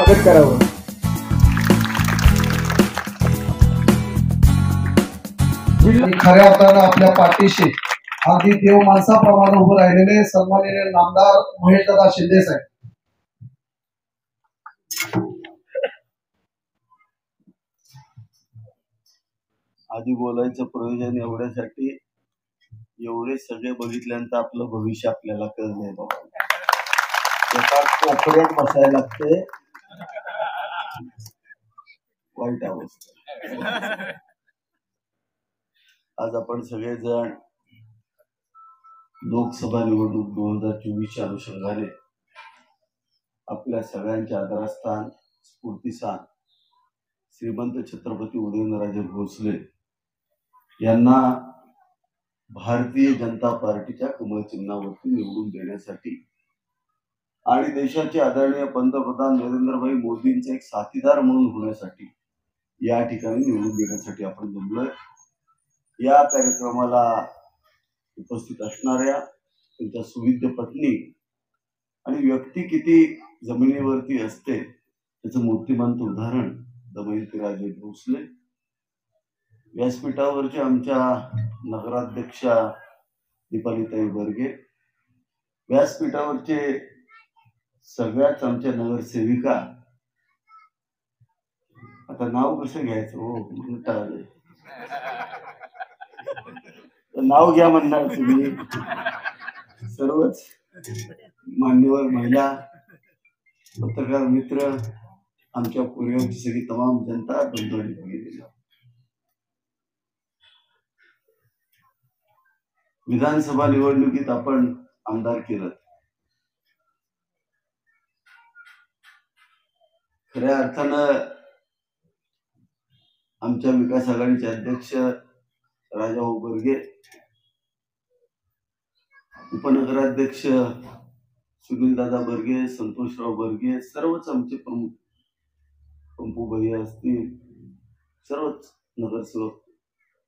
स्वागत करावं. खऱ्या अर्थानं आपल्या पाठीशी अगदी देव माणसाप्रमाणे उभं राहिलेले सन्माननीय नामदार महेशदादा शिंदे साहेब. आधी बोलायचं प्रयोजन एवढ्यासाठी, एवढे सगळे बघितल्यानंतर आपलं भविष्य आपल्याला कळलंय बाबा. एका कोपऱ्यात बसायला लागते, वाईट अवस्था. आज आपण सगळेजण लोकसभा निवडणूक 2024च्या अनुषंगाने आपल्या सगळ्यांचे आदरस्थान, स्फूर्तिस्थान श्रीमंत छत्रपती उदयनराजे भोसले यांना भारतीय जनता पार्टीच्या कमळ चिन्हावरती निवडून देण्यासाठी आणि देशाचे आदरणीय पंतप्रधान नरेंद्रभाई मोदींचे एक साथीदार म्हणून होण्यासाठी या ठिकाणी निवडून देण्यासाठी आपण जमलोय. या कार्यक्रमाला उपस्थित असणाऱ्या त्यांच्या सुविद्य पत्नी आणि व्यक्ती किती जमिनीवरती असते त्याचं मूर्तिमंत उदाहरण दमयंतीराजे भोसले, व्यासपीठावरचे आमच्या नगराध्यक्षा दीपालीताई बर्गे, व्यासपीठावरचे सगळ्याच आमच्या नगरसेविका. आता नाव कसं घ्यायचं हो म्हणता आले, नाव घ्या म्हणणार तुम्ही. सर्वच मान्यवर महिला, पत्रकार मित्र, आमच्या कोरेगावची सगळी तमाम जनता, बंधू आणि भगिनी, विधानसभा निवडणुकीत आपण आमदार केलं. खऱ्या अर्थानं आमच्या विकास आघाडीचे अध्यक्ष राजाभाऊ बर्गे, उपनगराध्यक्ष सुनीलदादा बर्गे, संतोषराव बर्गे, सर्वच आमचे प्रमुख, पंपूबाई असतील, सर्वच नगरसेवक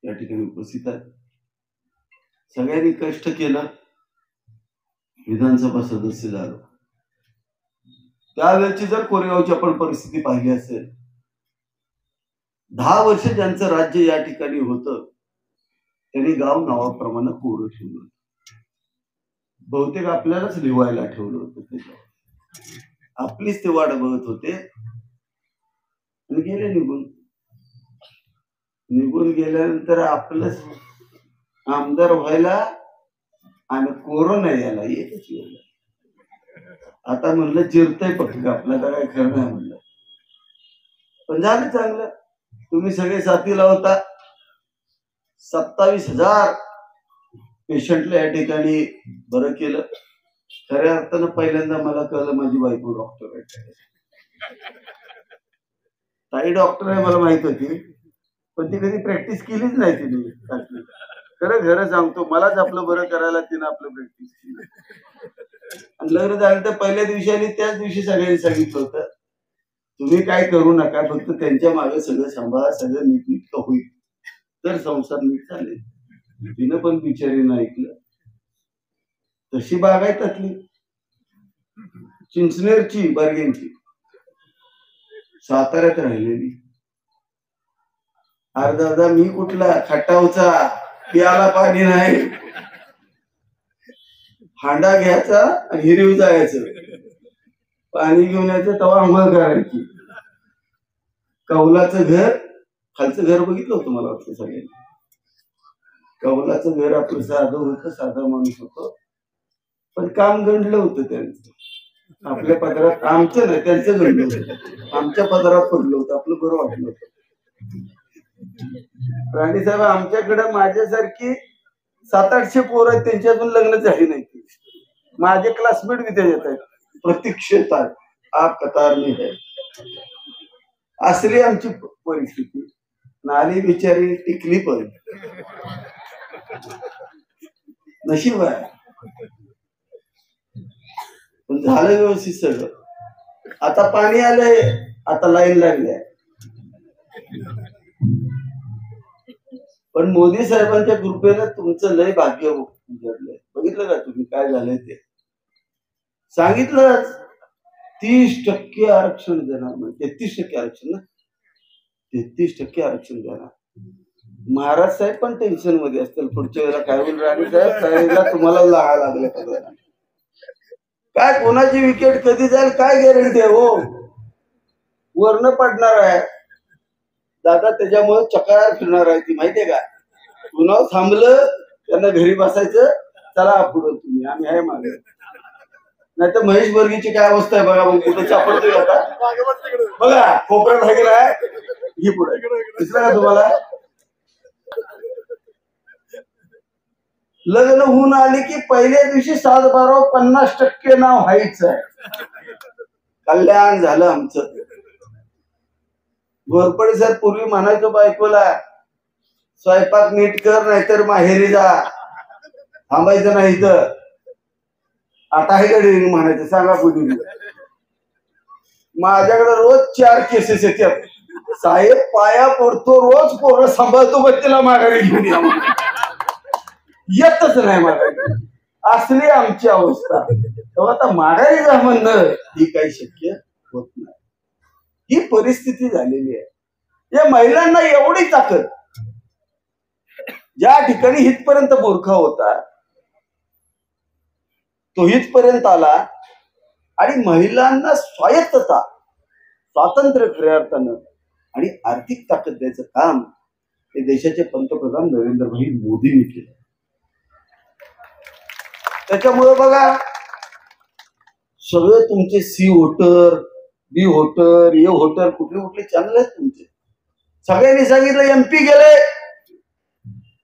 या ठिकाणी उपस्थित आहेत. सगळ्यांनी कष्ट केलं, विधानसभा सदस्य झालो. त्यावेळेची जर कोरेगावची आपण परिस्थिती पाहिली असेल, 10 वर्ष ज्यांचं राज्य या ठिकाणी होतं त्यांनी गाव नावाप्रमाणे कोरं ठेवलं. बहुतेक आपल्यालाच लिवायला ठेवलं होतं त्याच्यावर. आपलीच ते वाट बघत होते आणि गेले निघून. निघून गेल्यानंतर आपलंच आमदार व्हायला आणि कोरोना यायला एकच वेळ. आता म्हणलं चिरतय पटकन, आपल्याला काय खरं नाही म्हणलं. पण झालं चांगलं, तुम्ही सगळे साथीला होता. 27,000 पेशंटला या ठिकाणी बरं केलं. खऱ्या अर्थानं पहिल्यांदा मला कळलं माझी बायको डॉक्टर आहे. ताई डॉक्टर आहे मला माहित होती, पण ती कधी प्रॅक्टिस केलीच नाही तिने. खरं खरं सांगतो, मलाच आपलं बरं करायला तिनं आपलं प्रॅक्टिस केली. आणि लग्न झालं तर पहिल्या दिवशी आणि त्याच दिवशी सगळ्यांनी सांगितलं होतं, तुम्ही काय करू नका, फक्त त्यांच्या मागे सगळं सांभाळा, सगळं नीटनीटकं होईल तर संसार नीट चालेल. तिनं पण बिचारीनं ऐकलं. तशी बागायतातली चिंचनेरची, बर्गेंची, साताऱ्यात राहिलेली. अर्धा मी कुठला खटावचा, प्याला पाणी नाही, हांडा घ्यायचा आणि हिरीव जायचं, पाणी घेऊन यायचं, तवा अंघोळ करायची. कौलाचं घर, खालचं घर बघितलं होतं मला वाटतं सगळ्यांनी. कौलाचं घर आपलं साधं होतं, साधा माणूस होतो, पण काम गंडलं होतं त्यांचं. आपल्या पदरात, आमचं नाही त्यांचं गंडलं होतं, आमच्या पदरात पडलं होतं, आपलं बरं वाटलं होतं. राणी साहेब, आमच्याकडे माझ्यासारखी 700-800 पोरं आहेत, त्यांची अजून लग्न झाली नाही. माझे क्लासमेट विद्या येत आहेत, प्रतीक्षेतात आप कतार में है. असली आमची परिस्थिती. नाली बिचारी टिकली, पण नशीब आहे. पण झालं व्यवस्थित सगळं. आता पाणी आलंय, आता लाईन लागली. पण मोदी साहेबांच्या कृपेनं तुमचं लय भाग्य उजडलंय. बघितलं का तुम्ही काय झालंय ते? सांगितलंच 33% आरक्षण देणार, म्हणजे 33% आरक्षण ना, 33% आरक्षण देणार. महाराज साहेब पण टेन्शन मध्ये असतील पुढच्या वेळेला काय होईल. राणी साहेब त्यावेळेला तुम्हाला लागा लागलं का काय, कोणाची विकेट कधी जाईल काय गॅरंटी आहे हो. वर्ण पडणार आहे दादा, त्याच्यामुळे चकार फिरणार आहे ती, माहितीये का. पुन्हा थांबलं त्यांना घरी बसायचं, चला पुढं तुम्ही, आम्ही आहे मागे. नाही तर महेश वर्गीची काय अवस्था आहे बघा, मग कुठं सापडतोय आता बघा, कोपऱ्यात आहे गेला ही पुढे दिसलं का तुम्हाला. लग्न होऊन आली की पहिल्या दिवशी 50% नाव व्हायचं आहे. कल्याण झालं आमचं. घोरपडे सर पूर्वी म्हणायचो बायकोला, स्वयंपाक नीट कर नाहीतर माहेरी जा, थांबायचं नाही तर. आता आहे का डेअरिंग म्हणायचं, सांगा कुठे. माझ्याकडे रोज 4 केसेस येतात. साहेब पाया पडतो, रोज पोरं सांभाळतो, पण तिला माघारी घेऊन येतच नाही माघारी. असली आमची अवस्था. तेव्हा आता माघारी जा म्हणणं ही काही शक्य होत नाही. ही परिस्थिती झालेली आहे. या महिलांना एवढी ताकद, ज्या ठिकाणी हितपर्यंत बोरखा होता तो हितपर्यंत आला, आणि महिलांना स्वायत्तता, स्वातंत्र्य खऱ्या अर्थानं आणि आर्थिक ताकद द्यायचं काम हे देशाचे पंतप्रधान नरेंद्रभाई मोदींनी केलं. त्याच्यामुळे बघा, सगळे तुमचे सी वोटर, बी वोटर, ए वोटर, कुठले कुठले चॅनल आहेत तुमचे, सगळ्यांनी सांगितलं एमपी गेले,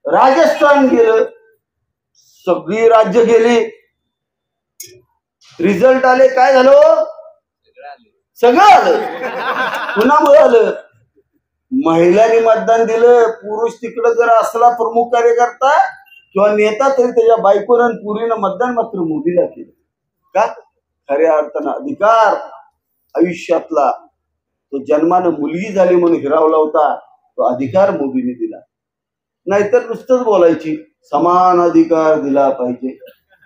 राजस्थान गेलं, सगळी राज्य गेली. रिझल्ट आले, काय झालं, सगळं आलं. कुणामुळे आलं, महिलांनी मतदान दिलं. पुरुष तिकडं जर असला प्रमुख कार्यकर्ता किंवा नेता, तरी त्याच्या बायकोनं पुरीनं मतदान मात्र मोदीला केलं. का, खऱ्या अर्थानं अधिकार आयुष्यातला तो जन्मानं मुलगी झाली म्हणून हिरावला होता, तो अधिकार मोदीने दिला. नाहीतर नुसतंच बोलायची समान अधिकार दिला पाहिजे,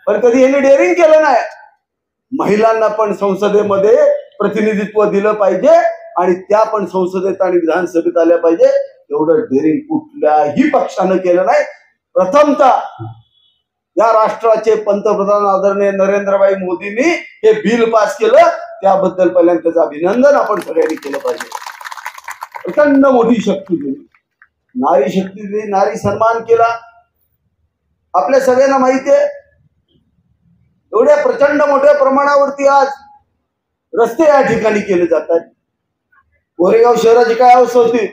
पण कधी यांनी डेअरिंग केलं नाही. महिलांना पण संसदेमध्ये प्रतिनिधित्व दिलं पाहिजे, आणि त्या पण संसदेत आणि विधानसभेत आल्या पाहिजे. एवढं डेअरिंग कुठल्याही पक्षानं केलं नाही. प्रथमतः या राष्ट्राचे पंतप्रधान आदरणीय नरेंद्रभाई मोदींनी हे बिल पास केलं, त्याबद्दल पहिल्यांदा त्याचं अभिनंदन आपण सगळ्यांनी केलं पाहिजे. प्रचंड मोठी शक्ती दिली, नारी शक्ती दिली, नारी सन्मान केला. आपल्या सगळ्यांना माहिती आहे, एवढ्या प्रचंड मोठ्या प्रमाणावरती आज रस्ते या ठिकाणी केले जातात. कोरेगाव शहराची काय अवस्था होती,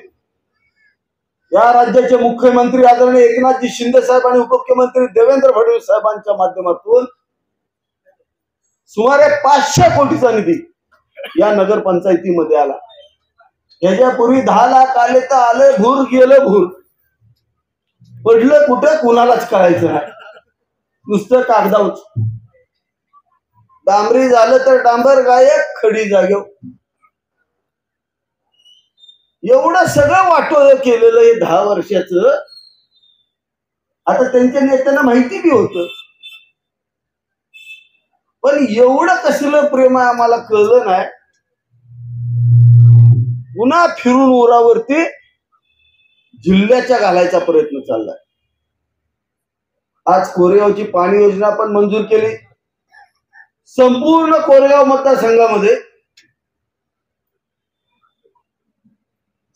या राज्याचे मुख्यमंत्री आदरणीय एकनाथजी शिंदे साहेब आणि उपमुख्यमंत्री देवेंद्र फडणवीस साहेबांच्या माध्यमातून सुमारे 500 कोटीचा निधी या नगरपंचायतीमध्ये आला. याच्यापूर्वी 10 लाख आले तर आले भूर, गेलं भूर, पडलं कुठे कुणालाच कळायचं नाही, नुसतं कागदावच. डांबरी झालं तर डांबर गायब, खडी जागेव. एवढं सगळं वाटोळं केलेलं हे 10 वर्षाचं. आता त्यांच्या नेत्यांना माहिती बी होतं, पण एवढं कसलं प्रेम आहे आम्हाला कळलं नाही. पुन्हा फिरून उरावरती जिल्ह्याच्या घालायचा प्रयत्न चाललाय. आज कोरेगावची पाणी योजना पण मंजूर केली. संपूर्ण कोरेगाव मतदारसंघामध्ये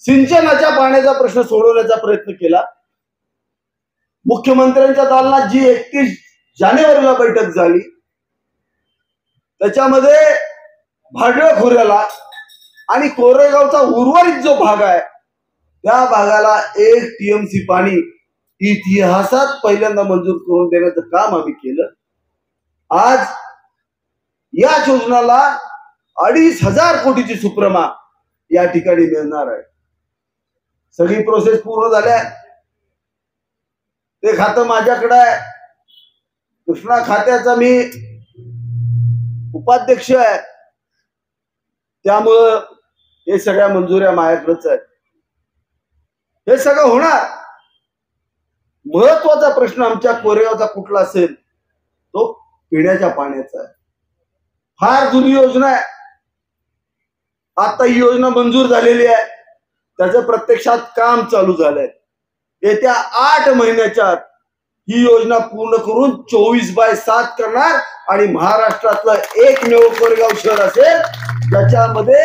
सिंचनाच्या पाण्याचा प्रश्न सोडवण्याचा प्रयत्न केला. मुख्यमंत्र्यांच्या दालनात जी 31 जानेवारीला बैठक झाली, त्याच्यामध्ये भाडळ खोऱ्याला आणि कोरेगावचा उर्वरित जो भाग आहे त्या भागाला 1 TMC पाणी इतिहासात पहिल्यांदा मंजूर करून देण्याचं काम आम्ही केलं. आज या योजनाला 2,500 कोटीची सुप्रमा या ठिकाणी मिळणार आहे. सगळी प्रोसेस पूर्ण झाल्या. ते खातं माझ्याकडे आहे. कृष्णा खात्याचा मी उपाध्यक्ष आहे, त्यामुळं हे सगळ्या मंजुऱ्या माझ्याकडेच आहेत. हे सगळं होणार. महत्वाचा प्रश्न आमच्या कोरेगावचा कुठला असेल तो पिण्याच्या पाण्याचा आहे. फार जुनी योजना आहे. आता ही योजना मंजूर झालेली आहे, त्याचं प्रत्यक्षात काम चालू झालंय. येत्या 8 महिन्याच्या आत ही योजना पूर्ण करून 24/7 करणार आणि महाराष्ट्रातलं एकमेव कोरेगाव शहर असेल ज्याच्यामध्ये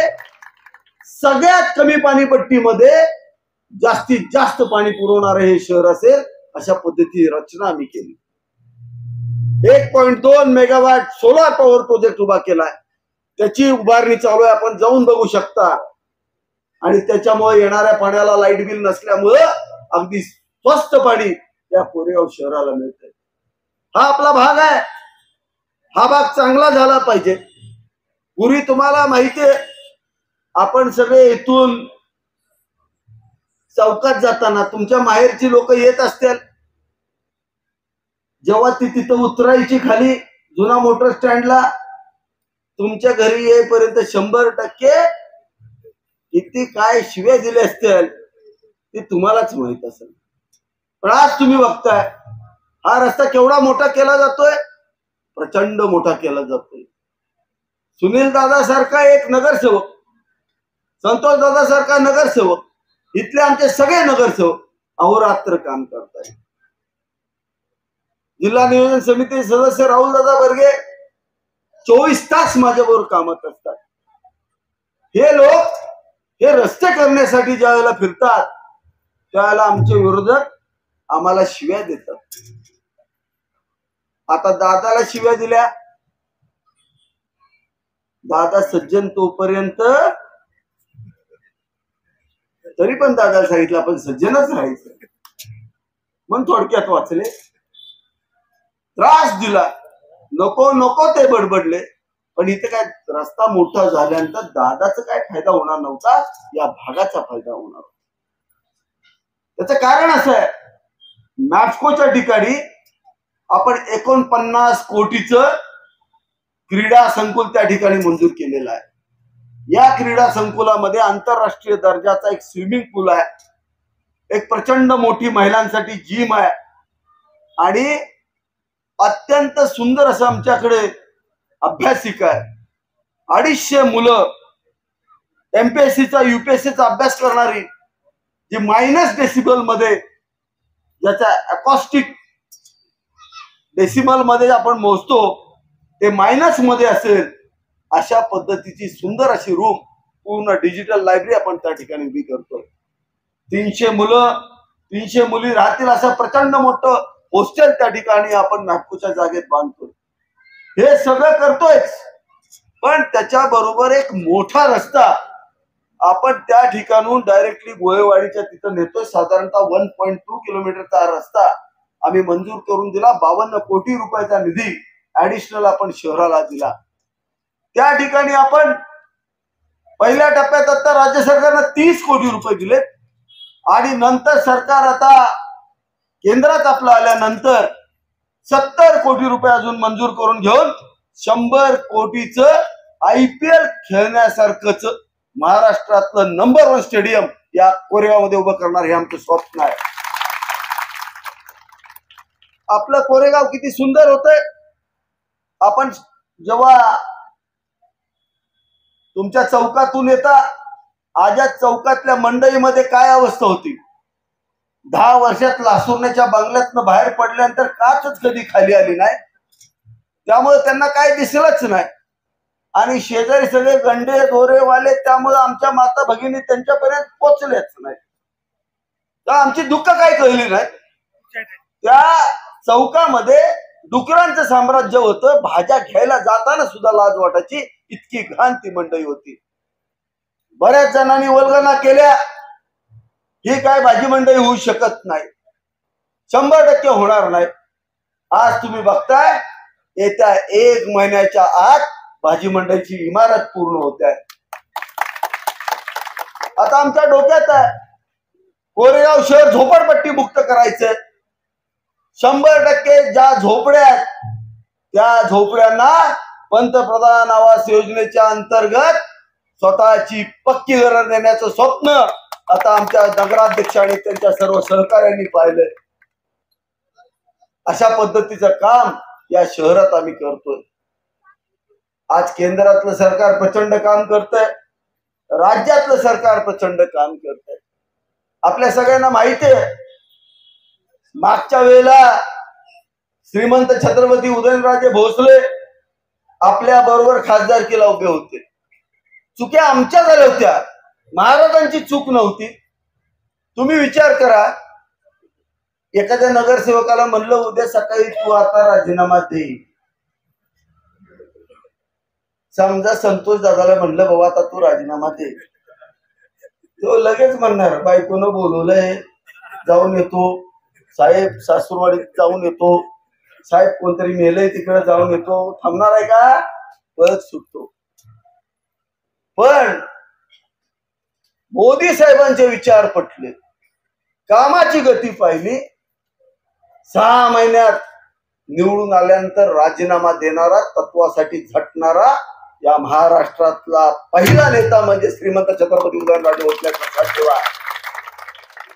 सगळ्यात कमी पाणीपट्टीमध्ये जास्तीत जास्त पाणी पुरवणारे हे शहर असेल, अशा पद्धतीची रचना आम्ही केली. 1.2 मेगावॅट सोलार पॉवर प्रोजेक्ट उभा केलाय, त्याची उभारणी चालू आहे, आपण जाऊन बघू शकता. आणि त्याच्यामुळे येणाऱ्या पाण्याला लाईट बिल नसल्यामुळं अगदी स्वस्त पाणी या कोरेगाव शहराला मिळतंय. हा आपला भाग आहे, हा भाग चांगला झाला पाहिजे. पूर्वी तुम्हाला माहितीये, आपण सगळे इथून चौकात जाताना तुमच्या माहेरची लोक येत असतील, जेव्हा ती तिथं उतरायची खाली जुना मोटर स्टँडला, तुमच्या घरी येईपर्यंत 100% किती काय शिव्या दिले असतील ते तुम्हालाच माहित असेल. पण आज तुम्ही बघताय हा रस्ता केवढा मोठा केला जातोय, प्रचंड मोठा केला जातोय. सुनील दादा सारखा एक नगरसेवक, संतोष दादा सारखा नगरसेवक, इथले आमचे सगळे नगरसेवक अहोरात्र काम करतायत. जिल्हा नियोजन समिती सदस्य राहुल दादा बर्गे 24 तास माझ्याबरोबर कामात असतात. हे लोक हे रस्ते करण्यासाठी ज्या वेळेला फिरतात त्यावेळेला आमचे विरोधक आम्हाला शिव्या देतात. आता दादाला शिव्या दिल्या, दादा सज्जन तोपर्यंत, तरी पण दादाला सांगितलं आपण सज्जनच राहायचं, म्हणून थोडक्यात वाचले. त्रास दिला, नको नको ते बडबडले, पण इथे काय रस्ता मोठा झाल्यानंतर दादाचा काय फायदा होणार नव्हता, या भागाचा फायदा होणार. त्याचं कारण असं आहे, मॅप्सकोच्या ठिकाणी आपण 49 कोटीचं क्रीडा संकुल त्या ठिकाणी मंजूर केलेलं आहे. या क्रीडा संकुलामध्ये आंतरराष्ट्रीय दर्जाचा एक स्विमिंग पूल आहे, एक प्रचंड मोठी महिलांसाठी जिम आहे आणि अत्यंत सुंदर असं आमच्याकडे अभ्यासिका आहे. 250 मुलं एमपीएससीचा युपीएससीचा अभ्यास करणारी, जी मायनस डेसिबल मध्ये, ज्याचा अकॉस्टिक डेसिबल मध्ये आपण मोजतो ते मायनस मध्ये असेल, अशा पद्धतीची सुंदर अशी रूम, पूर्ण डिजिटल लायब्ररी आपण त्या ठिकाणी उभी करतोय. 300 मुलं 300 मुली राहतील असं प्रचंड मोठं हॉस्टेल त्या ठिकाणी आपण नागपूरच्या जागेत बांधतोय. हे सगळं करतोय, पण त्याच्या बरोबर एक मोठा रस्ता आपण त्या ठिकाणून डायरेक्टली गोळेवाडीच्या तिथं नेतोय. साधारणतः 1.2 किलोमीटरचा रस्ता आम्ही मंजूर करून दिला. 52 कोटी रुपयाचा निधी ऍडिशनल आपण शहराला दिला. त्या ठिकाणी आपण पहिल्या टप्प्यात आता राज्य सरकारनं 30 कोटी रुपये दिले आणि नंतर सरकार आता केंद्रात आपलं आल्यानंतर 70 कोटी रुपये अजून मंजूर करून घेऊन 100 कोटीचं IPL खेळण्यासारखंच महाराष्ट्रातलं नंबर 1 स्टेडियम या कोरेगावमध्ये उभं करणार, हे आमचं स्वप्न आहे. आपलं कोरेगाव किती सुंदर होतंय. आपण जेव्हा तुमच्या चौकातून येता, आझाद चौकातल्या मंडईमध्ये काय अवस्था होती. 10 वर्षात लासुरण्याच्या बंगल्यातनं बाहेर पडल्यानंतर काचच कधी खाली आली नाही, त्यामुळे त्यांना काय दिसलंच नाही. आणि शेजारी सगळे गंडे दोरेवाले, त्यामुळे आमच्या माता भगिनी त्यांच्यापर्यंत पोचलेच नाही. तर आमची दुःख काय कळली नाही. त्या चौकामध्ये डुकरांचं साम्राज्य होतं. भाज्या घ्यायला जाताना सुद्धा लाज वाटायची, इतकी घाण ती मंडई होती. बऱ्याच जणांनी वल्गना केल्या, ही काय भाजी मंडई होऊ शकत नाही, 100% होणार नाही. आज तुम्ही बघताय येत्या 1 महिन्याच्या आत भाजी मंडईची इमारत पूर्ण होते आहे. आता आमच्या डोक्यात आहे कोरेगाव शहर झोपडपट्टी मुक्त करायचंय. 100% ज्या झोपड्या आहेत त्या झोपड्यांना पंतप्रधान आवास योजनेच्या अंतर्गत स्वतःची पक्की घरं देण्याचं स्वप्न आता आमच्या नगराध्यक्ष आणि त्यांच्या सर्व सहकार्यांनी पाहिलंय. अशा पद्धतीचं काम या शहरात आम्ही करतोय. आज केंद्रातलं सरकार प्रचंड काम करतंय. राज्यातलं सरकार प्रचंड काम करतंय. आपल्या सगळ्यांना माहिती आहे, मागच्या वेळेला श्रीमंत छत्रपती उदयनराजे भोसले आपल्या बरोबर खासदारकीला उभे होते. चुक्या आमच्या झाल्या होत्या, महाराजांची चूक नव्हती. तुम्ही विचार करा, एखाद्या नगरसेवकाला म्हणलं उद्या सकाळी तू आता राजीनामा दे. समजा संतोष दादाला म्हणलं बाबा आता तू राजीनामा दे, तो लगेच म्हणणार बायकोनं बोलवलंय, जाऊन येतो, साहेब सासूरवाडीत जाऊन येतो, साहेब कोणतरी मेलंय तिकडे जाऊन येतो. थांबणार आहे का? परत सुटतो. पण मोदी साहेबांचे विचार पटले, कामाची गती पाहिली. 6 महिन्यात निवडून आल्यानंतर राजीनामा देणारा, तत्वासाठी झटणारा या महाराष्ट्रातला पहिला नेता म्हणजे श्रीमंत छत्रपती उदयनराजे भोसले. ठेवा,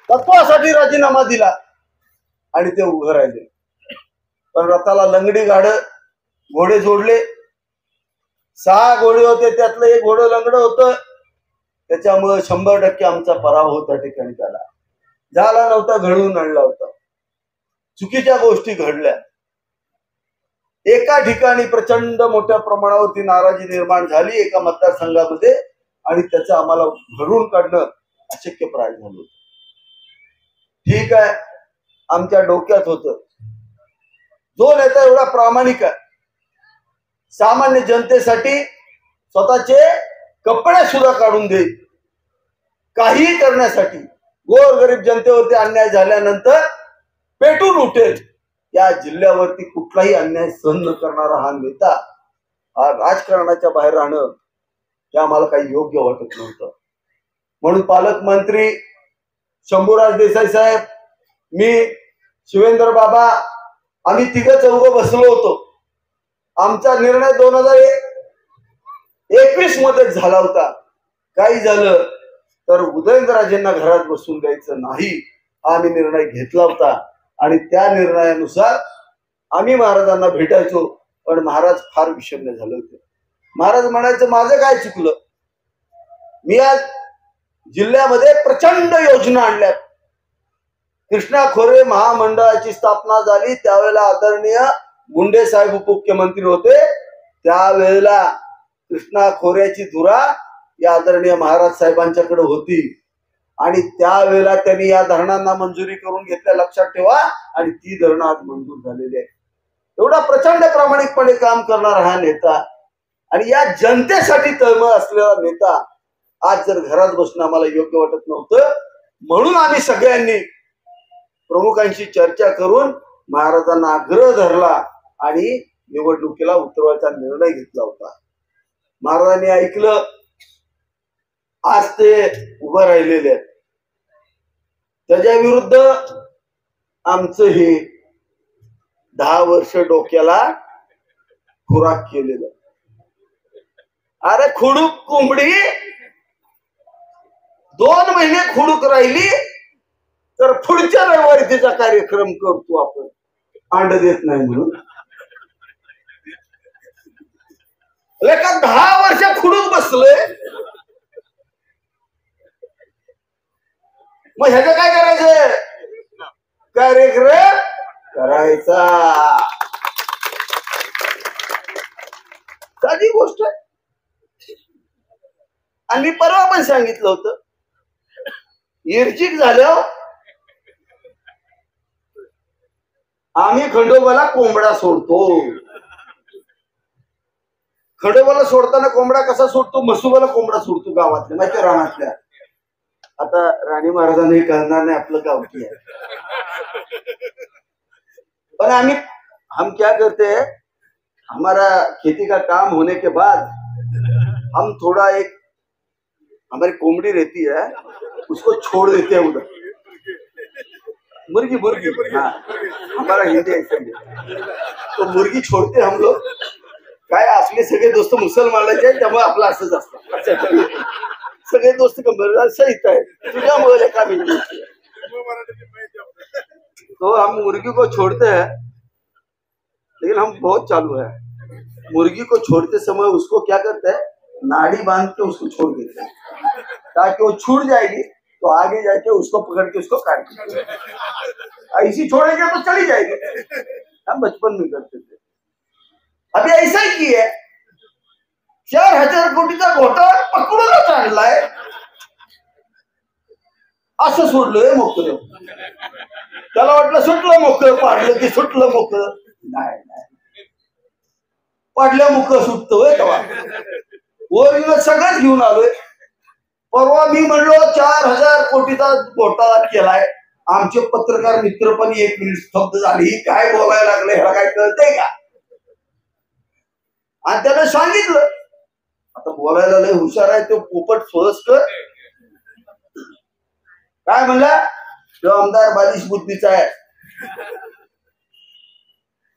तत्वासाठी राजीनामा दिला आणि ते उभं राहिले. पण रथाला लंगडी घोडे जोडले. 6 घोडे होते, त्यातलं एक घोडं लंगडं होतं. त्याच्यामुळे 100% आमचा पराभव त्या ठिकाणी झाला नव्हता, घडवून आणला होता. चुकीच्या गोष्टी घडल्या. एका ठिकाणी प्रचंड मोठ्या प्रमाणावरती नाराजी निर्माण झाली एका मतदारसंघामध्ये, आणि त्याचं आम्हाला भरून काढणं अशक्यप्राय झालं. ठीक आहे, आमच्या डोक्यात होतं, जो नेता एवढा प्रामाणिक आहे, सामान्य जनतेसाठी स्वतःचे कपडे सुद्धा काढून देईल, काही करण्यासाठी, गोरगरीब जनतेवरती अन्याय झाल्यानंतर पेटून उठेल, या जिल्ह्यावरती कुठलाही अन्याय सहन न करणारा हा नेता, हा राजकारणाच्या बाहेर राहणं हे आम्हाला काही योग्य वाटत नव्हतं. म्हणून पालकमंत्री शंभूराज देसाई साहेब, मी, शिवेंद्र बाबा, आम्ही 3-4 बसलो होतो. आमचा निर्णय 2021 मध्ये झाला होता. काही झालं तर उदयनराजेंना घरात बसून द्यायचं नाही, आम्ही निर्णय घेतला होता. आणि त्या निर्णयानुसार आम्ही महाराजांना भेटायचो. पण महाराज फार विषण्ण झाले होते. महाराज म्हणायचं माझं काय चुकलं, मी आज जिल्ह्यामध्ये प्रचंड योजना आणल्यात. कृष्णा खोरे महामंडळाची स्थापना झाली, त्यावेळेला आदरणीय मुंडे साहेब उपमुख्यमंत्री होते. त्यावेळेला कृष्णा खोऱ्याची धुरा या आदरणीय महाराज साहेबांच्याकडे होती, आणि त्यावेळेला त्यांनी या धरणांना मंजुरी करून घेतल्या, लक्षात ठेवा. आणि ती धरणं आज मंजूर झालेली आहे. एवढा प्रचंड प्रामाणिकपणे काम करणारा हा नेता, आणि या जनतेसाठी तळमळ असलेला नेता आज जर घरात बसणं आम्हाला योग्य वाटत नव्हतं. म्हणून आम्ही सगळ्यांनी प्रमुखांशी चर्चा करून महाराजांना आग्रह धरला आणि निवडणुकीला उतरवायचा निर्णय घेतला होता. महाराजांनी ऐकलं. आज ते उभं राहिलेले आहेत. त्याच्या विरुद्ध आमचं हे 10 वर्ष डोक्याला खुराक केलेलं. अरे खुडूक कोंबडी 2 महिने खुडूक राहिली तर पुढच्या रविवारी तिचा कार्यक्रम करतो आपण, अंड देत नाही म्हणून. लेका 10 वर्ष खुडूक बसले, मग ह्याचं काय करायचं? कार्यक्रम करायचा. साधी गोष्ट आहे. आणि मी परवा पण सांगितलं होतं, इर्जिक झाल्यावर आम्ही खंडोबाला कोंबडा सोडतो. खंडोबाला सोडताना कोंबडा कसा सोडतो? मसुबाला कोंबडा सोडतो गावातल्या, माहिती रानातल्या. आता राणी महाराजांनी कळणार नाही आपलं गावठी आहे. पर हम क्या करते हैं, हमारा खेती का काम होने के बाद हम थोड़ा एक हमारी कोमड़ी रहती है उसको छोड़ देते हैं उधर, मुर्गी मुर्गी, हाँ हमारा हिंदी ऐसा है, तो मुर्गी छोड़ते हम लोग. काय आपले सगळे दोस्त मुसलमानाचे आहेत, त्यामुळे आपलं असंच असतं. सगळे दोस्त सहित आहे तुझ्यामुळे का भी. तो हम मुर्गी को छोड़ते हैं, लेकिन हम बहुत चालू है. मुर्गी को छोड़ते समय उसको क्या करते हैं, नाड़ी बांध के उसको छोड़ देते हैं. ताकि वो छूट जाएगी तो आगे जाके उसको पकड़ के उसको काट देंगे। ऐसी छोड़ेंगे तो चली जाएगी। हम बचपन में करते थे, अभी ऐसा ही की है। 4,000 कोटीचा घोटाळा पकडूनच आणलाय, असं सोडलंय मोकळं. त्याला वाटलं सुटलं मोकळं, पाडलं की सुटलं मोकळं. नाही नाही, पाडल्या मोकळं सुटतोय तेव्हा. वर सगळंच घेऊन आलोय. परवा मी म्हणलो 4,000 कोटीचा घोटाळा केलाय. आमचे पत्रकार मित्र पण 1 मिनिट स्तब्ध झाली. काय बोलायला लागले, ह्याला काय कळतंय का? आणि त्यानं सांगितलं, आता बोलायला लय हुशार आहे तो पोपट सोळसकर. काय म्हणला, तो आमदार बालिश बुद्धीचा आहे.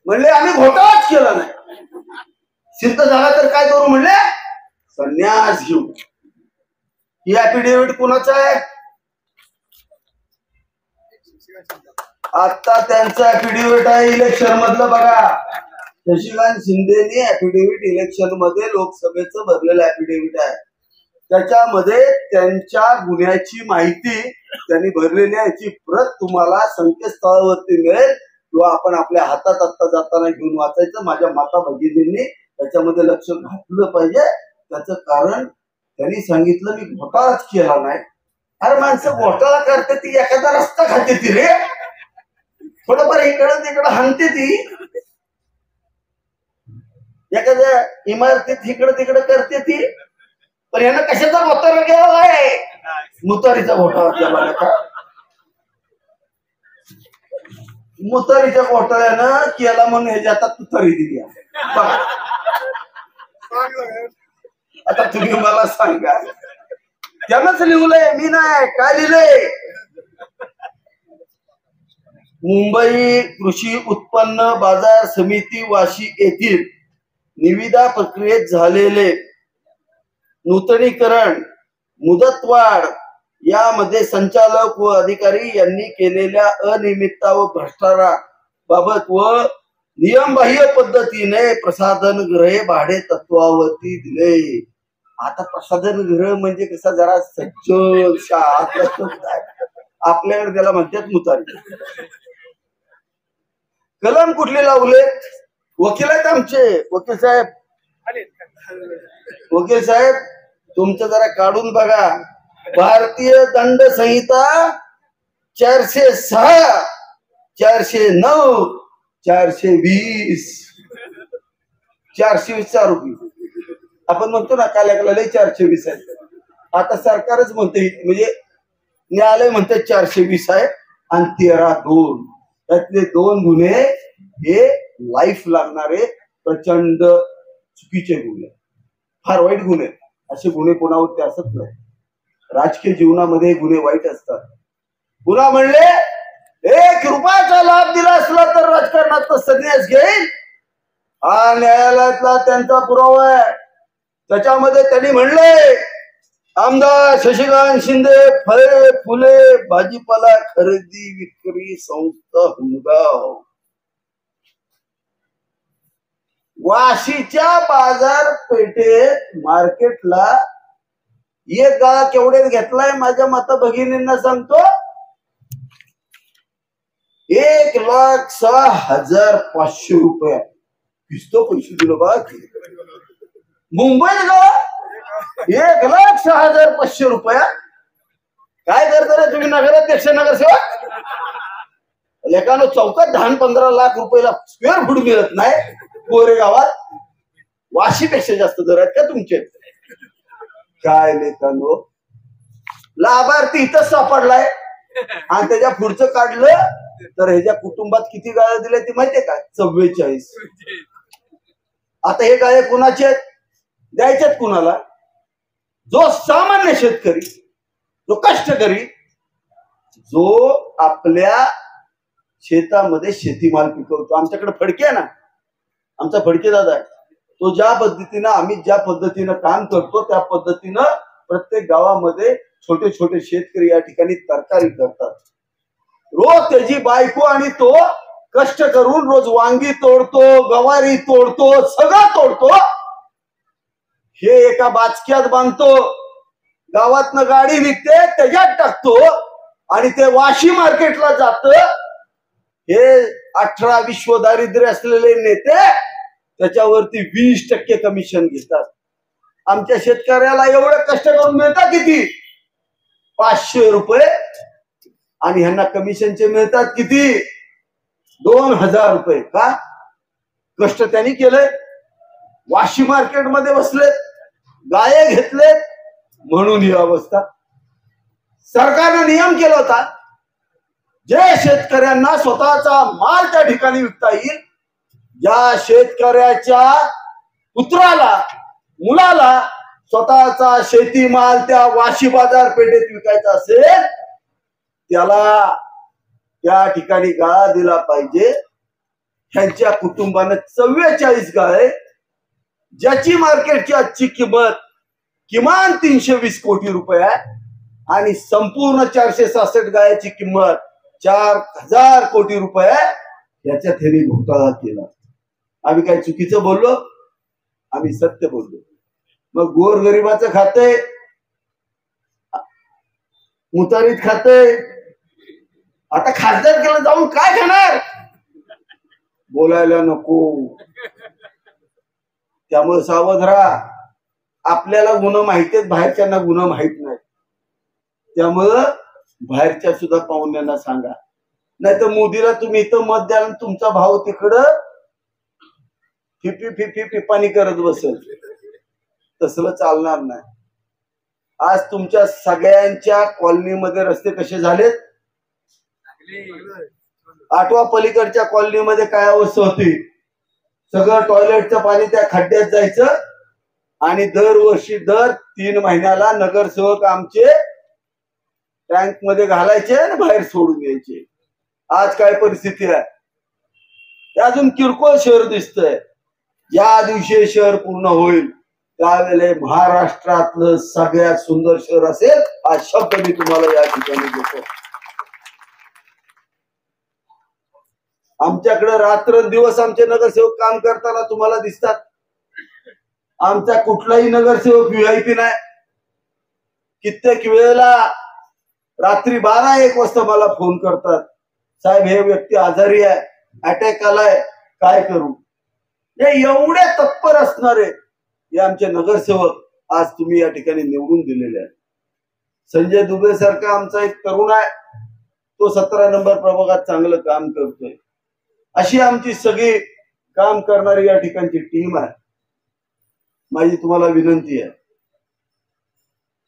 म्हणले आम्ही घोटाळाच केला नाही. सिद्ध झाला तर काय करू म्हणले, संन्यास घेऊ. ही ऍफिडेव्हिट कोणाचं आहे? आता त्यांचं ऍफिडेव्हिट आहे इलेक्शन मधलं. बघा, शशिकांत शिंदेनी ऍफिडेव्हिट इलेक्शन मध्ये लोकसभेचं भरलेलं ऍफिडेव्हिट आहे. त्याच्यामध्ये त्यांच्या गुन्ह्याची माहिती त्यांनी भरलेली आहे. याची प्रत तुम्हाला संकेतस्थळावरती मिळेल किंवा आपण आपल्या हातात आत्ता जाताना घेऊन वाचायचं. माझ्या माता भगिनींनी त्याच्यामध्ये लक्ष घातलं पाहिजे. त्याचं कारण त्यांनी सांगितलं मी घोटाळाच केला नाही. अरे माणसं घोटाळा करते ती एखादा रस्ता खाते ती रे, थोडंफार इकडं तिकडं हाणते ती, एखाद्या इमारतीत इकडं तिकडं करते ती. पण यानं कशाचा घोटाळा केला आहे? मुतारीचा घोटाळा केला का? मुतारीच्या घोटाळ्यानं केला म्हणून ह्याच्या आता तुतारी दिली. आता तुम्ही मला सांगा, त्यानंच लिहलंय, मी नाही. काय लिहिलंय? मुंबई कृषी उत्पन्न बाजार समिती वाशी येथील निविदा प्रक्रियेत झालेले नूतनीकरण, मुदतवाढ यामध्ये संचालक व अधिकारी यांनी केलेल्या अनियमितता व भ्रष्टाचाराबाबत व नियमबाह्य पद्धतीने प्रसाधन गृहे भाडे तत्वावरती दिले. आता प्रसाधन गृह म्हणजे कसा, जरा सज्जन शाळा आपल्याकडे त्याला म्हणतात मुतारी. कलम कुठले लावले? वकील आहेत आमचे, वकील साहेब. वकील साहेब तुमचं जरा काढून बघा. भारतीय दंड संहिता 406, 409, 420, 420 आरोपी. आपण म्हणतो ना काल्याला लय 420 आहे. आता सरकारच म्हणते, म्हणजे न्यायालय म्हणते 420 आहे. आणि 13-2 त्यातले 2 गुन्हे हे लाईफ लागणारे प्रचंड चुकीचे गुन्हे, फार वाईट गुन्हे. असे गुन्हे कोणावरती असत नाही. राजकीय जीवनामध्ये गुन्हे वाईट असतात. पुन्हा म्हणले 1 रुपयाचा लाभ दिला असला तर राजकारणात संन्यास घेईल. हा न्यायालयातला त्यांचा पुरावा आहे. त्याच्यामध्ये त्यांनी म्हणले आमदार शशिकांत शिंदे फळे फुले भाजीपाला खरेदी विक्री संस्था हुंगाव वाशीच्या बाजारपेठेत मार्केटला एक गाळा केवढ्यात घेतलाय माझ्या माता भगिनींना सांगतो, 1,06,500 रुपये. किस्तो पैसे दिलं बा. मुंबईत गाळा 1,06,500 रुपया. काय करता रे तुम्ही नगराध्यक्ष नगरसेवक? लेखानो चौकात 10-15 लाख रुपयाला स्क्वेअर फूट मिळत नाही कोरेगावात. वाशीपेक्षा जास्त दर आहेत का तुमचे? काय लेखानो, लाभार्थी इथंच सापडलाय आणि त्याच्या पुढचं काढलं तर ह्याच्या कुटुंबात किती गाळे दिले ते माहितीये का? 44. आता हे गाळे कुणाचे द्यायचेत कुणाला? जो सामान्य शेतकरी, जो कष्टकरी, जो आपल्या शेतामध्ये शेतीमाल पिकवतो. आमच्याकडे फडके आहे ना, आमचा फडके दादा आहे. तो ज्या पद्धतीनं, आम्ही ज्या पद्धतीनं काम करतो त्या पद्धतीनं प्रत्येक गावामध्ये छोटे छोटे शेतकरी या ठिकाणी तरकारी करतात. रोज त्याची बायको आणि तो कष्ट करून रोज वांगी तोडतो, गवारी तोडतो, सगळं तोडतो. हे एका बाचक्यात बांधतो. गावातनं गाडी निघते त्याच्यात टाकतो आणि ते वाशी मार्केटला जात. हे 18 विश्व दारिद्र्य असलेले नेते त्याच्यावरती 20% कमिशन घेतात. आमच्या शेतकऱ्याला एवढं कष्ट करून मिळतात किती? 500 रुपये. आणि ह्यांना कमिशनचे मिळतात किती? 2000 रुपये. का? कष्ट त्यांनी केलंय. वाशी मार्केटमध्ये बसलेत, गाये घेतलेत, म्हणून ही अवस्था. सरकारने नियम केला होता, जे शेतकऱ्यांना स्वतःचा माल त्या ठिकाणी विकता येईल, ज्या शेतकऱ्याच्या पुत्राला मुलाला स्वतःचा शेतीमाल त्या वाशी बाजारपेठेत विकायचा असेल त्याला त्या ठिकाणी गाळा दिला पाहिजे. ह्यांच्या कुटुंबाने 44 गाळे, ज्याची मार्केटची आजची किंमत किमान 320 कोटी रुपये आहे आणि संपूर्ण 466 गायाची किंमत 4000 कोटी रुपये आहे, याच्यात त्यांनी घोटाळा केला. आम्ही काही चुकीचं बोललो? आम्ही सत्य बोललो. मग गोरगरिबाचं खाते, मुतारीत खाते, आता खासदार केलं जाऊन काय खाणार? बोलायला नको. त्यामुळे सावध राहा. आपल्याला गुन्हा माहिती आहेत, बाहेरच्यांना गुन्हा माहित नाही. त्यामुळं बाहेरच्या सुद्धा पाहुण्यांना सांगा, नाही तर मोदीला तुम्ही इथं मत द्याल, तुमचा भाव तिकडं फिफी फिफी फिपानी करत बसेल. तसलं चालणार नाही. आज तुमच्या सगळ्यांच्या कॉलनीमध्ये रस्ते कसे झालेत? 8वा पलीकडच्या कॉलनीमध्ये काय अवस्था होती? सगळं टॉयलेटचं पाणी त्या खड्ड्यात जायचं आणि दरवर्षी दर 3 महिन्याला नगरसेवक आमचे टँक मध्ये घालायचे आणि बाहेर सोडून यायचे. आज काय परिस्थिती आहे? ते अजून किरकोळ शहर दिसतंय. ज्या दिवशी शहर पूर्ण होईल त्यावेळेला महाराष्ट्रातलं सगळ्यात सुंदर शहर असेल, हा शब्द मी तुम्हाला या ठिकाणी देतो. आमच्याकडे रात्रंदिवस आमचे नगरसेवक काम करताना तुम्हाला दिसतात. आमचा कुठलाही नगरसेवक व्हीआयपी नाही. कित्येक वेळेला रात्री 12-1 वाजता मला फोन करतात, साहेब हे व्यक्ती आजारी आहे, अटॅक आलाय, काय करू? हे एवढे तत्पर असणारे हे आमचे नगरसेवक आज तुम्ही या ठिकाणी निवडून दिलेले आहेत. संजय दुबे सारखा आमचा एक तरुण आहे, तो 17 नंबर प्रभागात चांगलं काम करतोय. अशी आमची सगळी काम करणारी या ठिकाणची टीम आहे. माझी तुम्हाला विनंती आहे,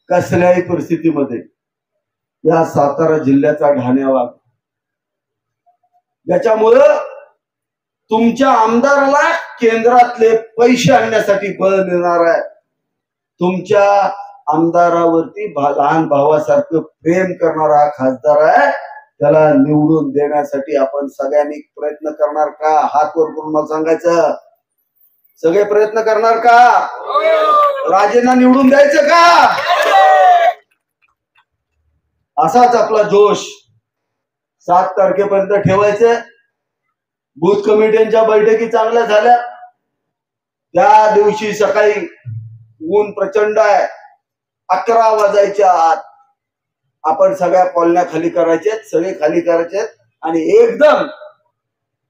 कसल्याही परिस्थितीमध्ये या सातारा जिल्ह्याचा ढाण्यावाग, ज्याच्यामुळं तुमच्या आमदाराला केंद्रातले पैसे आणण्यासाठी बळ मिळणार आहे. तुमच्या आमदारावरती लहान भावासारखं प्रेम करणारा हा खासदार आहे. त्याला निवडून देण्यासाठी आपण सगळ्यांनी प्रयत्न करणार का? हात वर करून मला सांगायचं. सगळे प्रयत्न करणार का? राजेंना निवडून द्यायचं का? असाच आपला जोश 7 तारखेपर्यंत ठेवायचं. बूथ कमिट्यांच्या बैठकी चांगल्या झाल्या. त्या दिवशी सकाळी ऊन प्रचंड आहे, 11 वाजायच्या आत आपण सगळ्या कॉलन्या खाली करायच्यात, सगळे खाली करायचे आणि एकदम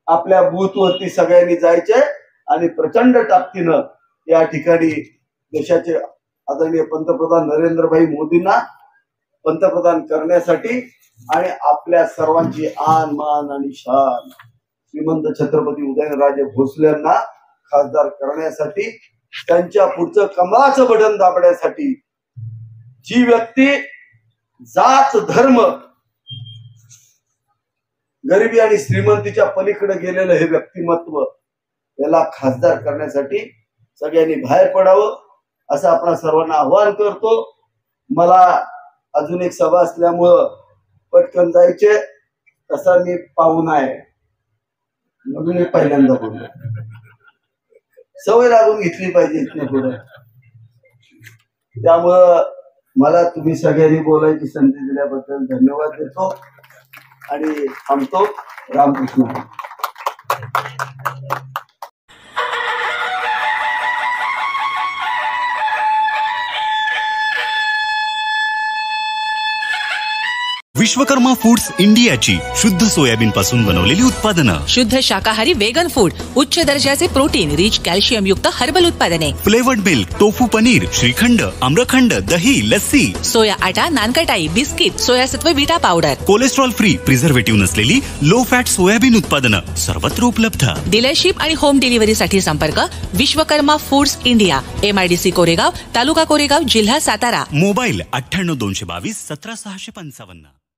आपल्या बूथ वरती सगळ्यांनी जायचे आणि प्रचंड ताकदीनं या ठिकाणी देशाचे आदरणीय पंतप्रधान नरेंद्रभाई मोदींना पंतप्रधान करण्यासाठी आणि आपल्या सर्वांची आन मान आणि शान श्रीमंत छत्रपती उदयनराजे भोसलेंना खासदार करण्यासाठी, त्यांच्या पुढचं कमळाचं बटन दाबण्यासाठी जी व्यक्ती जात धर्म गरिबी आणि श्रीमंतीच्या पलीकडे गेलेलं हे व्यक्तिमत्व, याला खासदार करण्यासाठी सगळ्यांनी बाहेर पडावं असं आपण सर्वांना आवाहन करतो. मला अजून एक सभा असल्यामुळं पटकन जायचे, तसा मी पाहुणा आहे म्हणून मी पहिल्यांदा बोललो. सवय लागून घेतली पाहिजे इथनं पुढे. त्यामुळं मला तुम्ही सगळ्यांनी बोलायची संधी दिल्याबद्दल धन्यवाद देतो आणि थांबतो. रामकृष्ण. विश्वकर्मा फूड्स इंडियाची शुद्ध सोयाबीन पासून बनवलेली उत्पादनं, शुद्ध शाकाहारी वेगन फूड, उच्च दर्जाचे प्रोटीन रिच कॅल्शियम युक्त हर्बल उत्पादने, flavoured milk, tofu paneer, shrikhand, amrakhand, दही, लस्सी, सोया आटा, नानकटाई, बिस्किट, सोयासत्व विटा पावडर, कोलेस्ट्रॉल फ्री, प्रिझर्वेटिव्ह नसलेली लो फॅट सोयाबीन उत्पादनं सर्वत्र उपलब्ध. डीलरशिप आणि होम डिलिव्हरीसाठी संपर्क Vishwakarma foods India, MIDC Koregaon, taluka Koregaon, जिल्हा सातारा. मोबाईल 98 222 17 655.